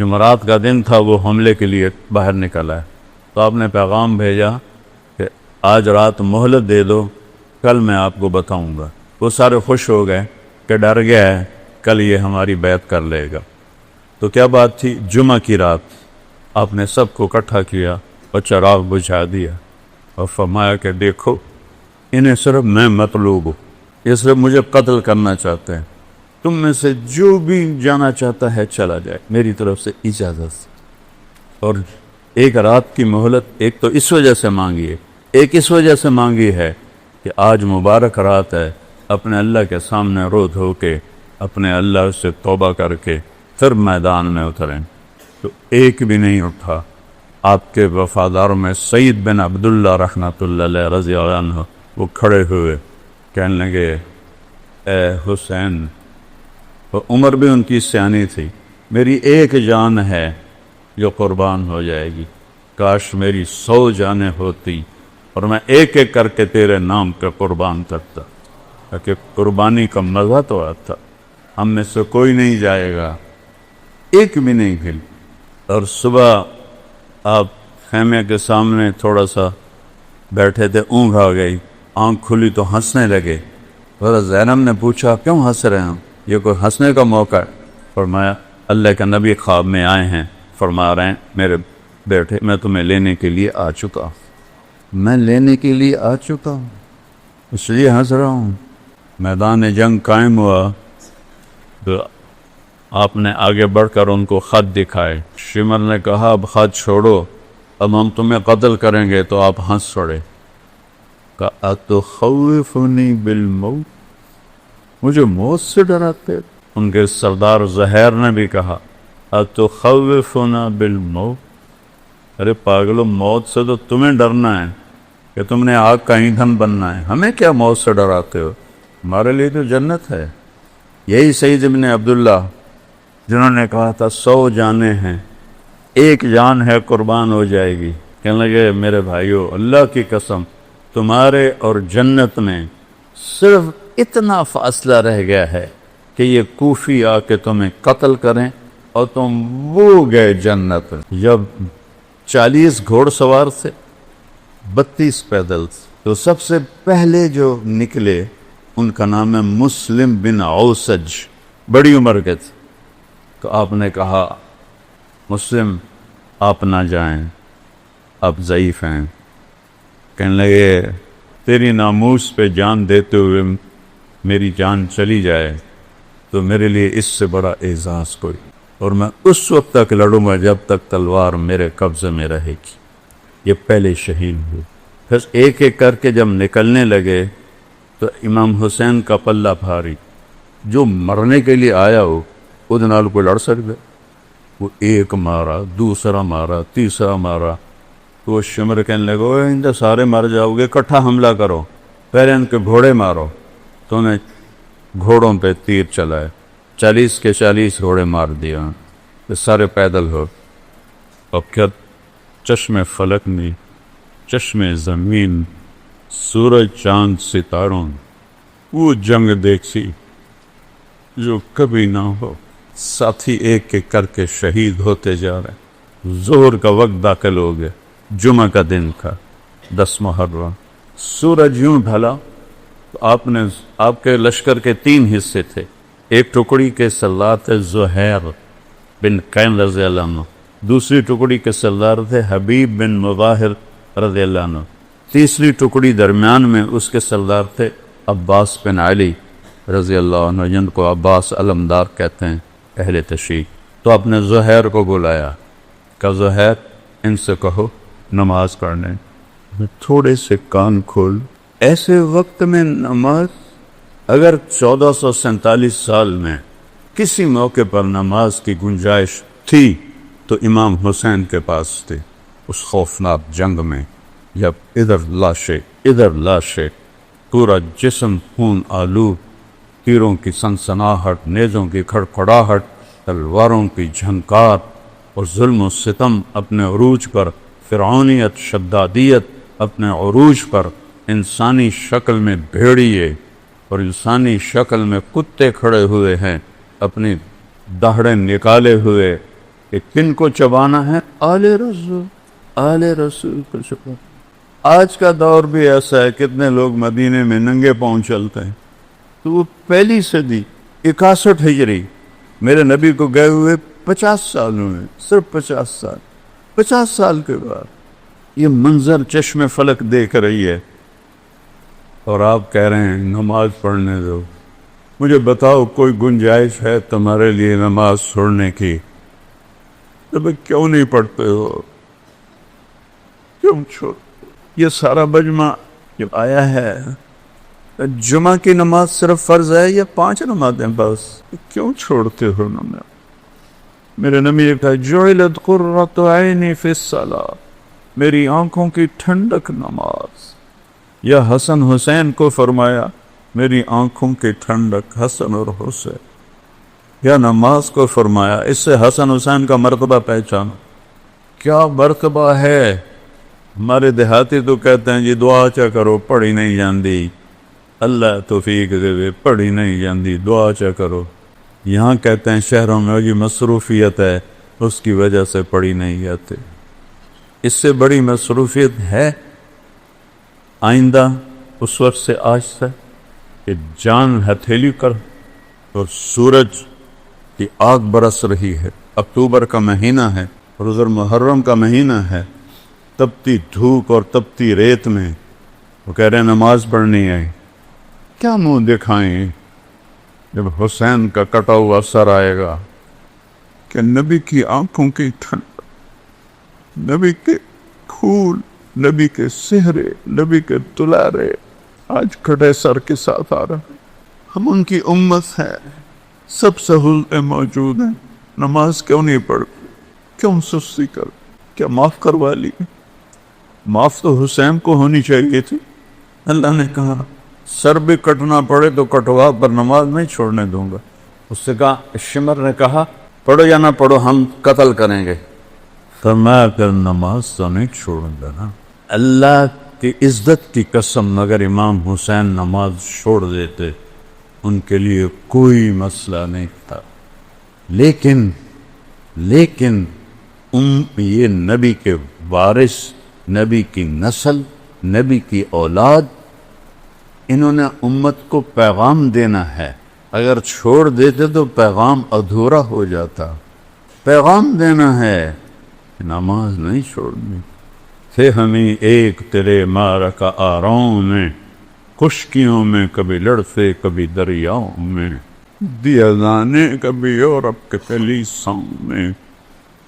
جمعرات کا دن تھا، وہ حملے کے لیے باہر نکلا ہے، تو آپ نے پیغام بھیجا کہ آج رات مہلت دے دو، کل میں آپ کو بتاؤں گا۔ وہ سارے خوش ہو گئے کہ ڈر گیا ہے کل یہ ہماری بیعت کر لے گا۔ تو کیا بات تھی؟ جمعہ کی رات آپ نے سب کو اکٹھا کیا اور چراغ بجھا دیا اور فرمایا کہ دیکھو انہیں صرف میں مطلوب ہوں، یہ صرف مجھے قتل کرنا چاہتے ہیں، تم میں سے جو بھی جانا چاہتا ہے چلا جائے، میری طرف سے اجازت سے۔ اور ایک رات کی مہلت ایک تو اس وجہ سے مانگی ہے، ایک اس وجہ سے مانگی ہے کہ آج مبارک رات ہے، اپنے اللہ کے سامنے رو دھو کے اپنے اللہ سے توبہ کر کے پھر میدان میں اتریں۔ تو ایک بھی نہیں اٹھا۔ آپ کے وفاداروں میں سعید بن عبداللہ رحمۃ اللہ علیہ رضی اللہ عنہ وہ کھڑے ہوئے کہنے لگے اے حسین، اور عمر بھی ان کی سیانی تھی، میری ایک جان ہے جو قربان ہو جائے گی، کاش میری 100 جانیں ہوتی اور میں ایک ایک کر کے تیرے نام پہ قربان کرتا، تاکہ قربانی کا مزہ تو آتا۔ ہم میں سے کوئی نہیں جائے گا، ایک بھی نہیں پھر۔ اور صبح آپ خیمے کے سامنے تھوڑا سا بیٹھے تھے، اونگھ آ گئی، آنکھ کھلی تو ہنسنے لگے۔ حضرت زینب نے پوچھا کیوں ہنس رہے ہیں؟ یہ کوئی ہنسنے کا موقع ہے؟ فرمایا اللہ کا نبی خواب میں آئے ہیں، فرما رہے ہیں میرے بیٹے میں تمہیں لینے کے لیے آ چکا ہوں، میں لینے کے لیے آ چکا ہوں، اس لیے ہنس رہا ہوں۔ میدان جنگ قائم ہوا تو آپ نے آگے بڑھ کر ان کو خط دکھائے۔ شمر نے کہا اب خط چھوڑو، اب ہم تمہیں قتل کریں گے، تو آپ ہنس پڑے۔ کہا اتخوفنی بالموت، مجھے موت سے ڈراتے؟ ان کے سردار زہیر نے بھی کہا اتخوفنا بالموت، ارے پاگلو موت سے تو تمہیں ڈرنا ہے کہ تم نے آگ کا ایندھن بننا ہے، ہمیں کیا موت سے ڈراتے ہو؟ ہمارے لیے تو جنت ہے۔ یہی سعید ابن عبداللہ جنہوں نے کہا تھا 100 جانیں ہیں، ایک جان ہے قربان ہو جائے گی، کہنے لگے میرے بھائیو اللہ کی قسم تمہارے اور جنت میں صرف اتنا فاصلہ رہ گیا ہے کہ یہ کوفی آ کے تمہیں قتل کریں اور تم وہ گئے جنت۔ جب 40 گھوڑ سوار تھے، 32 پیدل تھے، تو سب سے پہلے جو نکلے ان کا نام ہے مسلم بن اوسج، بڑی عمر کے تھے۔ تو آپ نے کہا مسلم آپ نہ جائیں، آپ ضعیف ہیں۔ کہنے لگے تیری ناموس پہ جان دیتے ہوئے میری جان چلی جائے تو میرے لیے اس سے بڑا اعزاز کوئی، اور میں اس وقت تک لڑوں گا جب تک تلوار میرے قبضے میں رہے گی۔ یہ پہلے شہید ہوئے۔ پھر ایک ایک کر کے جب نکلنے لگے تو امام حسین کا پلہ بھاری، جو مرنے کے لیے آیا ہو وہ نال کوئی لڑ سکتا؟ وہ ایک مارا، دوسرا مارا، تیسرا مارا، تو وہ شمر کہنے لگے ان سارے مر جاؤ گے، اکٹھا حملہ کرو، پہلے ان کے گھوڑے مارو۔ تو انہیں گھوڑوں پہ تیر چلائے، 40 کے 40 گھوڑے مار دیا، یہ سارے پیدل ہو۔ اب کیا چشم فلک میں، چشم زمین، سورج چاند ستاروں، وہ جنگ دیکھی جو کبھی نہ ہو، ساتھی ایک ایک کر کے شہید ہوتے جا رہے۔ ظہر کا وقت داخل ہو گیا، جمعہ کا دن تھا، 10 محرم۔ سورج یوں ڈھلا تو آپ کے لشکر کے 3 حصے تھے۔ ایک ٹکڑی کے سردار تھے زہیر بن قین رضی اللہ عنہ، دوسری ٹکڑی کے سردار تھے حبیب بن مظاہر رضی اللہ عنہ، تیسری ٹکڑی درمیان میں اس کے سردار تھے عباس بن علی رضی اللہ عنہ، جن کو عباس علمدار کہتے ہیں اہل تشیع۔ تو آپ نے زہیر کو بلایا، کہ زہیر ان سے کہو نماز پڑھنے۔ تھوڑے سے کان کھول، ایسے وقت میں نماز، اگر 1447 سال میں کسی موقع پر نماز کی گنجائش تھی تو امام حسین کے پاس تھی۔ اس خوفناک جنگ میں جب ادھر لاشیں، پورا جسم خون آلود، تیروں کی سنسناہٹ، نیزوں کی کھڑکھڑاہٹ، تلواروں کی جھنکار اور ظلم و ستم اپنے عروج پر، فرعونیت، شدادیت اپنے عروج پر، انسانی شکل میں بھیڑیے اور انسانی شکل میں کتے کھڑے ہوئے ہیں، اپنی دہڑیں نکالے ہوئے کہ کن کو چبانا ہے؟ آل رسول، آل رسول کو چبانا۔ آج کا دور بھی ایسا ہے، کتنے لوگ مدینے میں ننگے پاؤں چلتے ہیں، تو وہ پہلی صدی 61 ہجری، میرے نبی کو گئے ہوئے 50 سال ہوئے، صرف 50 سال کے بعد یہ منظر چشم فلک دیکھ رہی ہے، اور آپ کہہ رہے ہیں نماز پڑھنے دو۔ مجھے بتاؤ کوئی گنجائش ہے تمہارے لیے نماز چھوڑنے کی؟ تو کیوں نہیں پڑھتے ہو؟ کیوں چھوڑ؟ یہ سارا مجمع جب آیا ہے، جمعہ کی نماز صرف فرض ہے یا 5 نمازیں بس؟ کیوں چھوڑتے ہو نماز؟ میرے نبی نے کہا جعلت قرۃ عینی فی الصلاۃ، میری آنکھوں کی ٹھنڈک نماز۔ یا حسن حسین کو فرمایا میری آنکھوں کی ٹھنڈک حسن اور حسین، یا نماز کو فرمایا۔ اس سے حسن حسین کا مرتبہ پہچانو، کیا مرتبہ ہے۔ ہمارے دیہاتی تو کہتے ہیں جی دعا چا کرو، پڑھی نہیں جاندی، اللہ توفیق دے، پڑھی نہیں جاندی، دعا چا کرو۔ یہاں کہتے ہیں شہروں میں جی مصروفیت ہے، اس کی وجہ سے پڑھی نہیں جاتے۔ اس سے بڑی مصروفیت ہے آئندہ اس وقت سے آج تک کہ جان ہتھیلی کر اور سورج کی آگ برس رہی ہے، اکتوبر کا مہینہ ہے اور ادھر محرم کا مہینہ ہے، تپتی دھوپ اور تپتی ریت میں وہ کہہ رہے ہیں نماز پڑھنی ہے۔ کیا منہ دکھائیں جب حسین کا کٹا ہوا سر آئے گا کہ نبی کی آنکھوں کی ٹھنڈ، نبی کے پھول، نبی کے سہرے، نبی کے دلارے آج کٹے سر کے ساتھ آ رہا۔ ہم ان کی امت ہے، سب سہولتیں موجود ہیں، نماز کیوں نہیں پڑھتے؟ کیوں سستی کر؟ کیا معاف کروا لی؟ معاف تو حسین کو ہونی چاہیے تھی۔ اللہ نے کہا سر بھی کٹنا پڑے تو کٹوا، پر نماز نہیں چھوڑنے دوں گا۔ اس سے کہا، شمر نے کہا پڑھو یا نہ پڑھو ہم قتل کریں گے، فرمایا کر نماز تو نہیں چھوڑوں گا نا۔ اللہ کی عزت کی قسم اگر امام حسین نماز چھوڑ دیتے ان کے لیے کوئی مسئلہ نہیں تھا، لیکن یہ نبی کے وارث، نبی کی نسل، نبی کی اولاد، انہوں نے امت کو پیغام دینا ہے، اگر چھوڑ دیتے تو پیغام ادھورا ہو جاتا۔ پیغام دینا ہے، نماز نہیں چھوڑنی۔ تھے ہمیں ایک تیرے معرکہ آراؤں میں، خشکیوں میں کبھی لڑتے کبھی دریاؤں میں، دیا دانے کبھی یورپ کے کلیساؤں میں،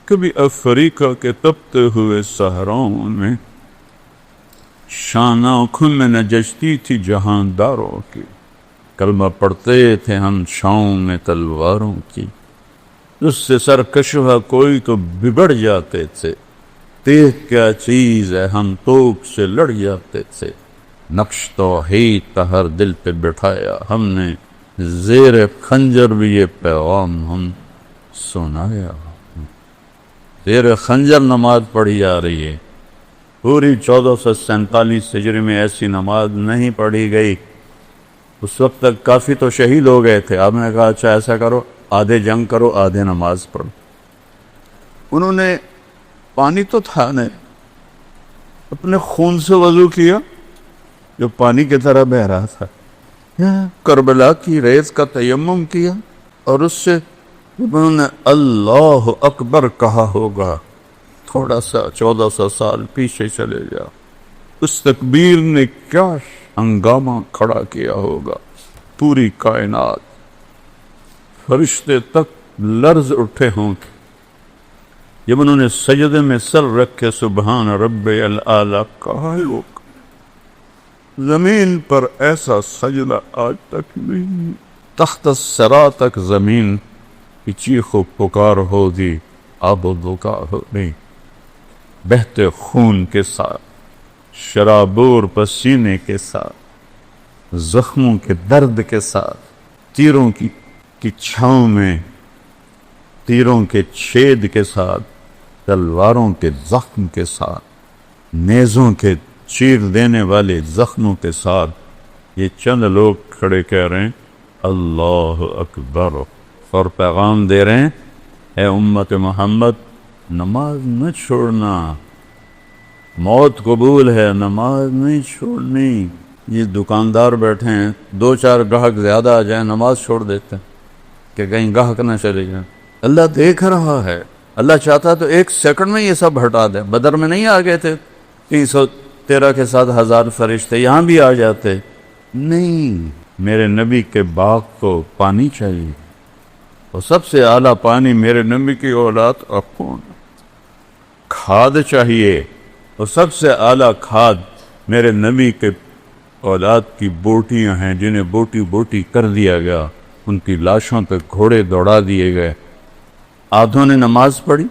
کبھی افریقہ کے تپتے ہوئے صحراؤں میں، شان آنکھوں میں نجشتی تھی جہانداروں کی، کلمہ پڑھتے تھے ہم چھاؤں میں تلواروں کی، اس سے سرکش ہوا کوئی تو بگڑ جاتے تھے، تیغ کیا چیز ہے ہم توپ سے لڑ جاتے تھے، نقش توحید کا ہر دل پہ بٹھایا ہم نے، زیر خنجر بھی یہ پیغام ہم سنایا۔ زیر خنجر نماز پڑھی جا رہی ہے، پوری 1447 ہجری میں ایسی نماز نہیں پڑھی گئی۔ اس وقت تک کافی تو شہید ہو گئے تھے، آپ نے کہا اچھا ایسا کرو آدھے جنگ کرو آدھے نماز پڑھو۔ انہوں نے پانی تو تھا نہیں، اپنے خون سے وضو کیا جو پانی کی طرح بہ رہا تھا، کربلا کی ریت کا تیمم کیا، اور اس سے انہوں نے اللہ اکبر کہا ہوگا۔ تھوڑا سا 1400 سال پیچھے چلے جاؤ، اس تکبیر نے کیا ہنگامہ کھڑا کیا ہوگا، پوری کائنات، فرشتے تک لرز اٹھے ہوں گے جب انہوں نے سجدے میں سر رکھ کے سبحان رب العالی کہا ہوگا۔ زمین پر ایسا سجدہ آج تک نہیں، تحت الثری تک زمین کی چیخ و پکار ہوگی، آب و دکا ہوگی، بہتے خون کے ساتھ، شرابور پسینے کے ساتھ، زخموں کے درد کے ساتھ، تیروں کی چھاؤں میں، تیروں کے چھید کے ساتھ، تلواروں کے زخم کے ساتھ، نیزوں کے چیر دینے والے زخموں کے ساتھ، یہ چند لوگ کھڑے کہہ رہے ہیں اللہ اکبر، اور پیغام دے رہے ہیں اے امت محمد نماز نہ چھوڑنا، موت قبول ہے نماز نہیں چھوڑنی۔ یہ دکاندار بیٹھے ہیں، 2-4 گاہک زیادہ آ جائیں نماز چھوڑ دیتے ہیں کہ کہیں گاہک نہ چلے جائیں۔ اللہ دیکھ رہا ہے، اللہ چاہتا تو 1 سیکنڈ میں یہ سب ہٹا دے۔ بدر میں نہیں آ گئے تھے 313 کے ساتھ 1000 فرشتے، یہاں بھی آ جاتے، نہیں، میرے نبی کے باغ کو پانی چاہیے، اور سب سے اعلیٰ پانی میرے نبی کی اولاد کو کھاد چاہیے، اور سب سے اعلیٰ کھاد میرے نبی کے اولاد کی بوٹیاں ہیں جنہیں بوٹی بوٹی کر دیا گیا، ان کی لاشوں پہ گھوڑے دوڑا دیے گئے۔ آدھوں نے نماز پڑھی،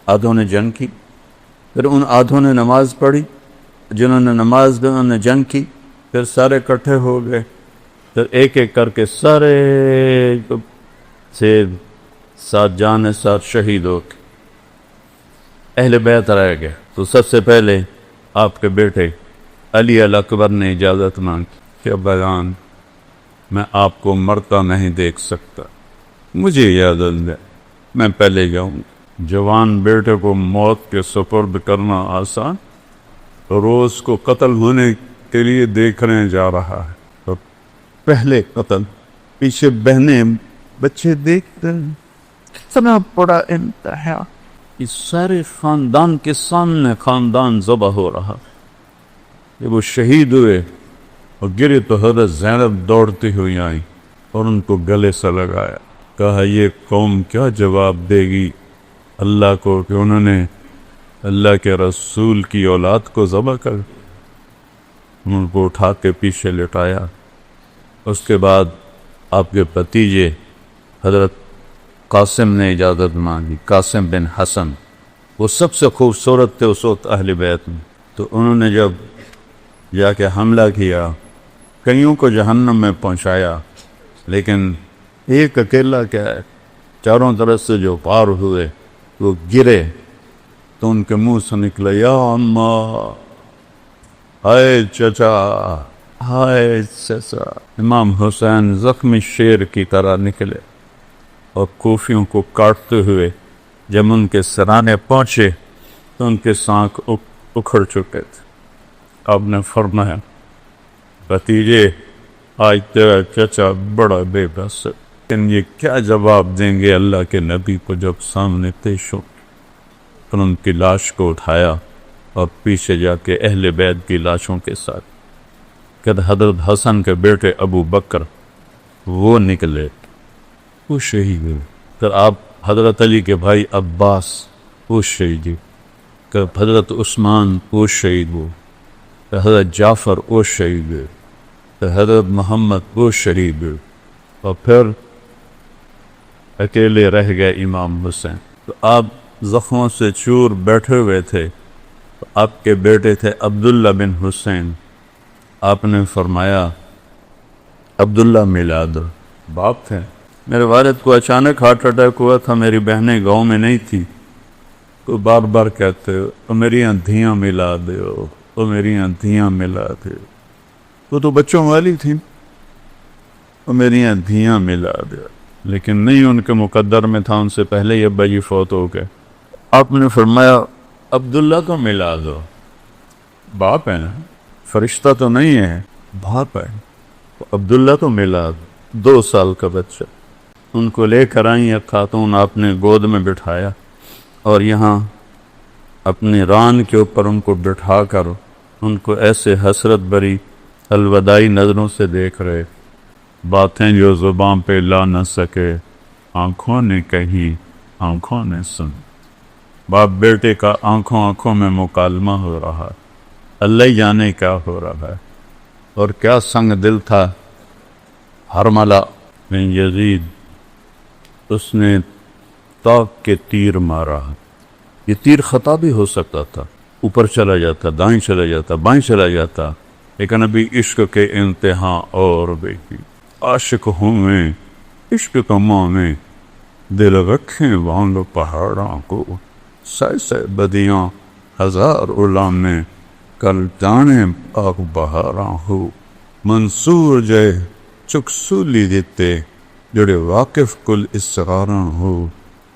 آدھوں نے جنگ کی، پھر ان آدھوں نے نماز پڑھی، جنہوں نے نماز انہوں نے جنگ کی، پھر سارے اکٹھے ہو گئے، پھر ایک ایک کر کے سارے سے ساتھ جان ساتھ شہید ہو کے اہل بیت رہ گئے۔ تو سب سے پہلے آپ کے بیٹے علی الاکبر نے اجازت مانگی کہ ابا جان میں آپ کو مرتا نہیں دیکھ سکتا، مجھے اجازت دے، میں پہلے جاؤں۔ جوان بیٹے کو موت کے سپرد کرنا آسان، روز کو قتل ہونے کے لیے دیکھنے جا رہا ہے، تو پہلے قتل، پیچھے بہنیں بچے دیکھتے ہیں، اتنا بڑا انتہا، اس سارے خاندان کے سامنے خاندان ذبح ہو رہا۔ جب وہ شہید ہوئے اور گرے تو حضرت زینب دوڑتی ہوئی آئی اور ان کو گلے سے لگایا، کہا یہ قوم کیا جواب دے گی اللہ کو کہ انہوں نے اللہ کے رسول کی اولاد کو ذبح کر۔ ان کو اٹھا کے پیچھے لٹایا۔ اس کے بعد آپ کے بھتیجے حضرت قاسم نے اجازت مانگی، قاسم بن حسن، وہ سب سے خوبصورت تھے اس وقت اہل بیت میں، تو انہوں نے جب جا کے حملہ کیا، کئیوں کو جہنم میں پہنچایا، لیکن ایک اکیلا کیا ہے، چاروں طرف سے جو پار ہوئے وہ گرے تو ان کے منہ سے نکلا یا اماں، ہائے چچا، ہائے چچا۔ امام حسین زخمی شیر کی طرح نکلے اور کوفیوں کو کاٹتے ہوئے جب ان کے سرانے پہنچے تو ان کے سانکھ اکھڑ چکے تھے۔ آپ نے فرمایا بھتیجے آج تیرا چچا بڑا بے بس ہے، لیکن یہ کیا جواب دیں گے اللہ کے نبی کو جب سامنے پیش ہو۔ پھر ان کی لاش کو اٹھایا اور پیچھے جا کے اہل بیت کی لاشوں کے ساتھ کہ حضرت حسن کے بیٹے ابو بکر وہ نکلے، وہ شہید ہوئے۔ پھر آپ حضرت علی کے بھائی عباس وہ شہید ہوئے، کہ حضرت عثمان وہ شہید ہوئے، کہ حضرت جعفر وہ شہید ہوئے، کہ حضرت محمد وہ شہید ہوئے، اور پھر اکیلے رہ گئے امام حسین۔ تو آپ زخموں سے چور بیٹھے ہوئے تھے، تو آپ کے بیٹے تھے عبداللہ بن حسین، آپ نے فرمایا عبداللہ ملا دو، باپ تھے۔ میرے والد کو اچانک ہارٹ اٹیک ہوا تھا، میری بہنیں گاؤں میں نہیں تھی، تو بار بار کہتے او میری آندھیاں ملا دیو، او میری آندھیاں ملا دیو، وہ تو بچوں والی تھی، او میری آندھیاں ملا دیو، لیکن نہیں ان کے مقدر میں تھا، ان سے پہلے یہ ابا جی فوت ہو گئے۔ آپ نے فرمایا عبداللہ کو ملا دو، باپ ہے نا، فرشتہ تو نہیں ہے، باپ ہے، عبداللہ کو ملا دو، 2 سال کا بچہ۔ ان کو لے کر آئیں ایک خاتون، آپ نے گود میں بٹھایا اور یہاں اپنی ران کے اوپر ان کو بٹھا کر ان کو ایسے حسرت بری الوداعی نظروں سے دیکھ رہے، باتیں جو زبان پہ لا نہ سکے آنکھوں نے کہی، آنکھوں نے سن۔ باپ بیٹے کا آنکھوں میں مکالمہ ہو رہا، اللہ ہی جانے کیا ہو رہا ہے، اور کیا سنگ دل تھا حرملہ بن یزید، اس نے طاق کے تیر مارا۔ یہ تیر خطا بھی ہو سکتا تھا، اوپر چلا جاتا، دائیں چلا جاتا، بائیں چلا جاتا، لیکن ابھی عشق کے انتہا اور بیٹی عاشق ہوں میں عشق کماں میں، دل رکھیں وانگ پہاڑاں کو، سہ بدیاں ہزار علامیں، کل جانے آگ بہاراں ہو، منصور جے چک سولی دیتے جڑے واقف کل اسراراں ہو،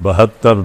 72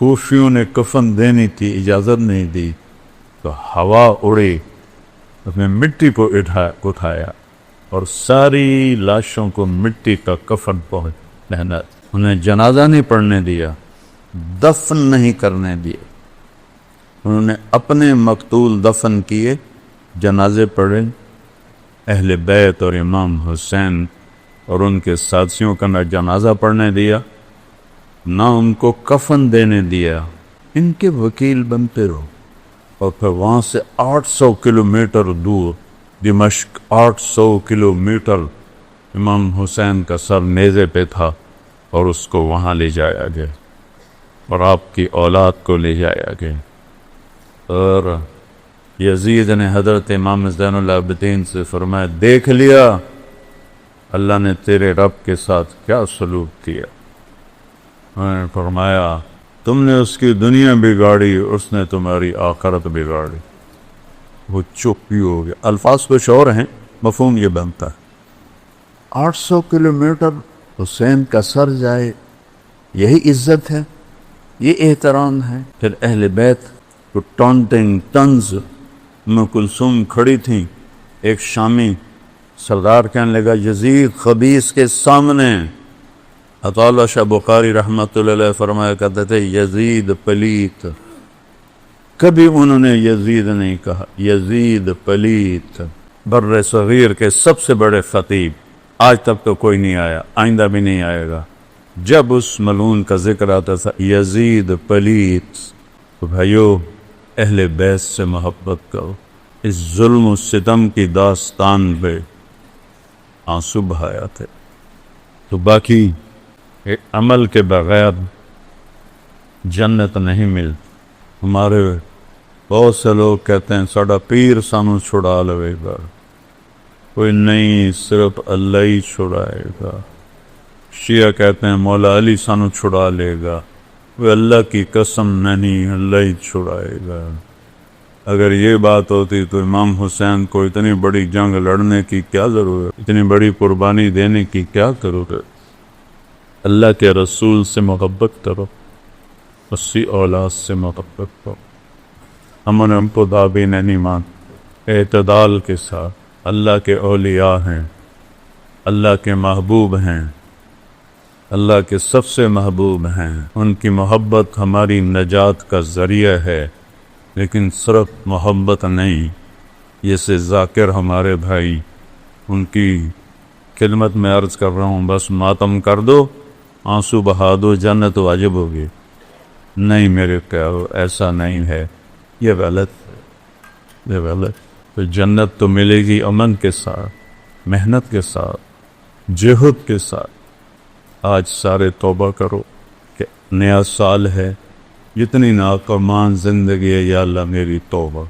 کوفیوں نے کفن دینی تھی، اجازت نہیں دی، تو ہوا اڑی، اس نے مٹی کو اٹھایا اور ساری لاشوں کو مٹی کا کفن پہنا، انہیں جنازہ نہیں پڑھنے دیا، دفن نہیں کرنے دیا، انہوں نے اپنے مقتول دفن کیے، جنازے پڑھے، اہل بیت اور امام حسین اور ان کے ساتھیوں کا نہ جنازہ پڑھنے دیا، نہ ان کو کفن دینے دیا، ان کے وکیل بنتے رہو۔ اور پھر وہاں سے 800 کلومیٹر دور دمشق، 800 کلومیٹر امام حسین کا سر نیزے پہ تھا اور اس کو وہاں لے جایا گیا اور آپ کی اولاد کو لے جایا گیا۔ اور یزید نے حضرت امام زین العابدین سے فرمایا، دیکھ لیا اللہ نے تیرے رب کے ساتھ کیا سلوک کیا۔ انہوں نے فرمایا، تم نے اس کی دنیا بگاڑی، اس نے تمہاری آخرت بگاڑی۔ وہ چپ ہی ہو گیا۔ الفاظ کچھ اور ہیں، مفہوم یہ بنتا ہے 800 کلومیٹر حسین کا سر جائے، یہی عزت ہے، یہ احترام ہے۔ پھر اہل بیت کو ٹانٹنگ طنز، ام کلثوم کھڑی تھیں، ایک شامی سردار کہنے لگا یزید خبیث کے سامنے، عطا اللہ شاہ بخاری رحمۃ اللہ علیہ فرمایا کرتے تھے یزید پلیت، کبھی انہوں نے یزید نہیں کہا، یزید پلیت۔ بر صغیر کے سب سے بڑے خطیب، آج تک تو کوئی نہیں آیا، آئندہ بھی نہیں آئے گا، جب اس ملعون کا ذکر آتا تھا یزید پلیت۔ تو بھائیو، اہل بیت سے محبت کرو۔ اس ظلم و ستم کی داستان پہ آنسو بہایا تھے۔ تو باقی عمل کے بغیر جنت نہیں ملتی۔ ہمارے بہت سے لوگ کہتے ہیں ساڑا پیر سانو چھڑا لے گا، کوئی نہیں، صرف اللہ ہی چھڑائے گا۔ شیعہ کہتے ہیں مولا علی سانو چھڑا لے گا، وہ اللہ کی قسم نہیں، اللہ ہی چھڑائے گا۔ اگر یہ بات ہوتی تو امام حسین کو اتنی بڑی جنگ لڑنے کی کیا ضرورت، اتنی بڑی قربانی دینے کی کیا ضرورت؟ اللہ کے رسول سے محبت کرو، اسی اولاد سے محبت کرو۔ ہم کو دابین ایمان اعتدال کے ساتھ، اللہ کے اولیاء ہیں، اللہ کے محبوب ہیں، اللہ کے سب سے محبوب ہیں، ان کی محبت ہماری نجات کا ذریعہ ہے، لیکن صرف محبت نہیں۔ جیسے ذاکر ہمارے بھائی، ان کی خدمت میں عرض کر رہا ہوں، بس ماتم کر دو، آنسو بہا دو، جنت واجب ہوگی۔ نہیں میرے پیارو، ایسا نہیں ہے، یہ غلط ہے، یہ غلط۔ تو جنت تو ملے گی امن کے ساتھ، محنت کے ساتھ، جہد کے ساتھ۔ آج سارے توبہ کرو کہ نیا سال ہے، جتنی ناکامان زندگی ہے، یا اللہ میری توبہ۔